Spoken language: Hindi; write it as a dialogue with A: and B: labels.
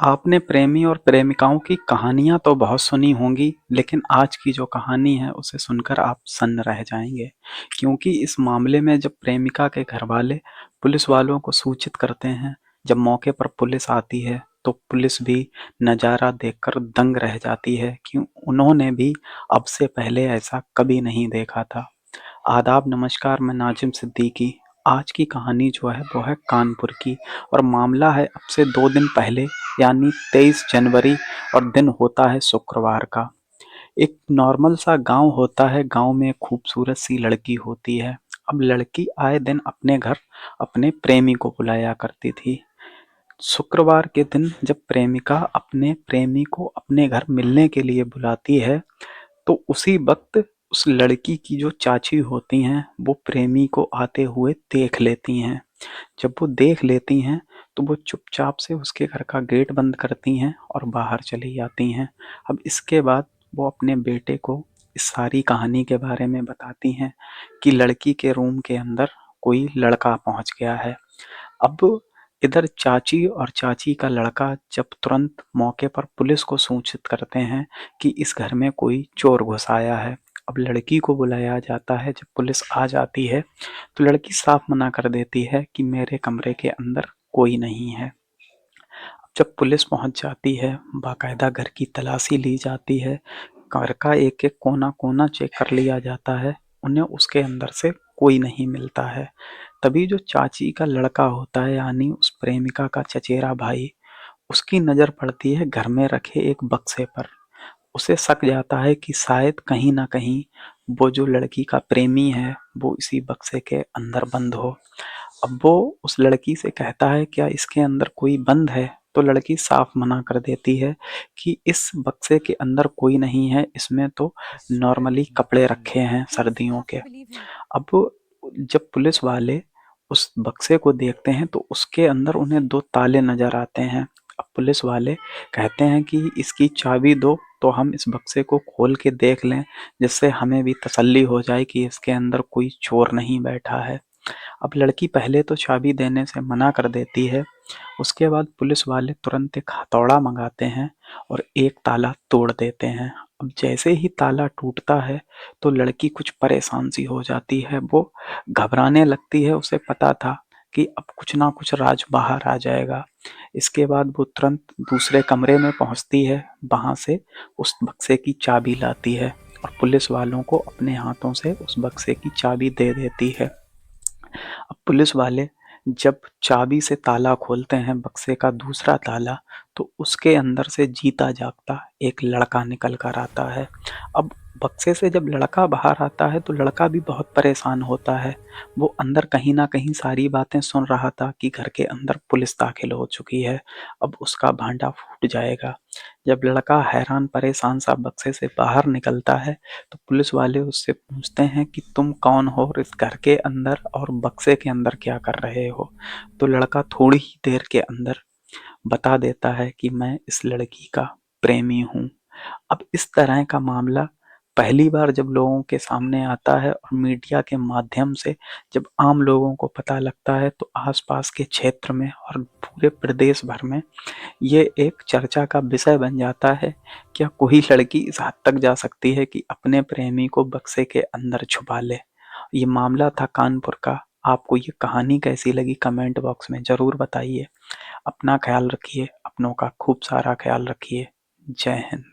A: आपने प्रेमी और प्रेमिकाओं की कहानियाँ तो बहुत सुनी होंगी, लेकिन आज की जो कहानी है उसे सुनकर आप सन्न रह जाएँगे। क्योंकि इस मामले में जब प्रेमिका के घरवाले पुलिस वालों को सूचित करते हैं, जब मौके पर पुलिस आती है, तो पुलिस भी नज़ारा देखकर दंग रह जाती है कि उन्होंने भी अब से पहले ऐसा कभी नहीं देखा था। आदाब नमस्कार, मैं नाजिम सिद्दीकी। आज की कहानी जो है वो है कानपुर की और मामला है अब से 2 दिन पहले यानी 23 जनवरी और दिन होता है शुक्रवार का। एक नॉर्मल सा गांव होता है, गांव में एक खूबसूरत सी लड़की होती है। अब लड़की आए दिन अपने घर अपने प्रेमी को बुलाया करती थी। शुक्रवार के दिन जब प्रेमिका अपने प्रेमी को अपने घर मिलने के लिए बुलाती है, तो उसी वक्त उस लड़की की जो चाची होती हैं वो प्रेमी को आते हुए देख लेती हैं। जब वो देख लेती हैं तो वो चुपचाप से उसके घर का गेट बंद करती हैं और बाहर चली जाती हैं। अब इसके बाद वो अपने बेटे को इस सारी कहानी के बारे में बताती हैं कि लड़की के रूम के अंदर कोई लड़का पहुंच गया है। अब इधर चाची और चाची का लड़का जब तुरंत मौके पर पुलिस को सूचित करते हैं कि इस घर में कोई चोर घुस आया है। अब लड़की को बुलाया जाता है, जब पुलिस आ जाती है तो लड़की साफ मना कर देती है कि मेरे कमरे के अंदर कोई नहीं है। अब जब पुलिस पहुंच जाती है, बाकायदा घर की तलाशी ली जाती है, घर का एक एक कोना कोना चेक कर लिया जाता है, उन्हें उसके अंदर से कोई नहीं मिलता है। तभी जो चाची का लड़का होता है यानी उस प्रेमिका का चचेरा भाई, उसकी नज़र पड़ती है घर में रखे एक बक्से पर। उसे शक जाता है कि शायद कहीं न कहीं वो जो लड़की का प्रेमी है वो इसी बक्से के अंदर बंद हो। अब वो उस लड़की से कहता है क्या इसके अंदर कोई बंद है? तो लड़की साफ मना कर देती है कि इस बक्से के अंदर कोई नहीं है, इसमें तो नॉर्मली कपड़े रखे हैं सर्दियों के। अब जब पुलिस वाले उस बक्से को देखते हैं तो उसके अंदर उन्हें 2 ताले नज़र आते हैं। अब पुलिस वाले कहते हैं कि इसकी चाबी दो तो हम इस बक्से को खोल के देख लें, जिससे हमें भी तसल्ली हो जाए कि इसके अंदर कोई चोर नहीं बैठा है। अब लड़की पहले तो चाबी देने से मना कर देती है, उसके बाद पुलिस वाले तुरंत एक हथौड़ा मंगाते हैं और एक ताला तोड़ देते हैं। अब जैसे ही ताला टूटता है तो लड़की कुछ परेशान सी हो जाती है, वो घबराने लगती है, उसे पता था कि अब कुछ ना कुछ राज बाहर आ जाएगा। इसके बाद वो तुरंत दूसरे कमरे में पहुंचती है, वहां से उस बक्से की चाबी लाती है और पुलिस वालों को अपने हाथों से उस बक्से की चाबी दे देती है। अब पुलिस वाले जब चाबी से ताला खोलते हैं बक्से का दूसरा ताला, तो उसके अंदर से जीता जागता एक लड़का निकल कर आता है। अब बक्से से जब लड़का बाहर आता है तो लड़का भी बहुत परेशान होता है। वो अंदर कहीं ना कहीं सारी बातें सुन रहा था कि घर के अंदर पुलिस दाखिल हो चुकी है, अब उसका भांडा फूट जाएगा। जब लड़का हैरान परेशान सा बक्से से बाहर निकलता है तो पुलिस वाले उससे पूछते हैं कि तुम कौन हो और इस घर के अंदर और बक्से के अंदर क्या कर रहे हो? तो लड़का थोड़ी ही देर के अंदर बता देता है कि मैं इस लड़की का प्रेमी हूँ। अब इस तरह का मामला पहली बार जब लोगों के सामने आता है और मीडिया के माध्यम से जब आम लोगों को पता लगता है तो आसपास के क्षेत्र में और पूरे प्रदेश भर में ये एक चर्चा का विषय बन जाता है। क्या कोई लड़की इस हद तक जा सकती है कि अपने प्रेमी को बक्से के अंदर छुपा ले? ये मामला था कानपुर का। आपको ये कहानी कैसी लगी कमेंट बॉक्स में ज़रूर बताइए। अपना ख्याल रखिए, अपनों का खूब सारा ख्याल रखिए। जय हिंद।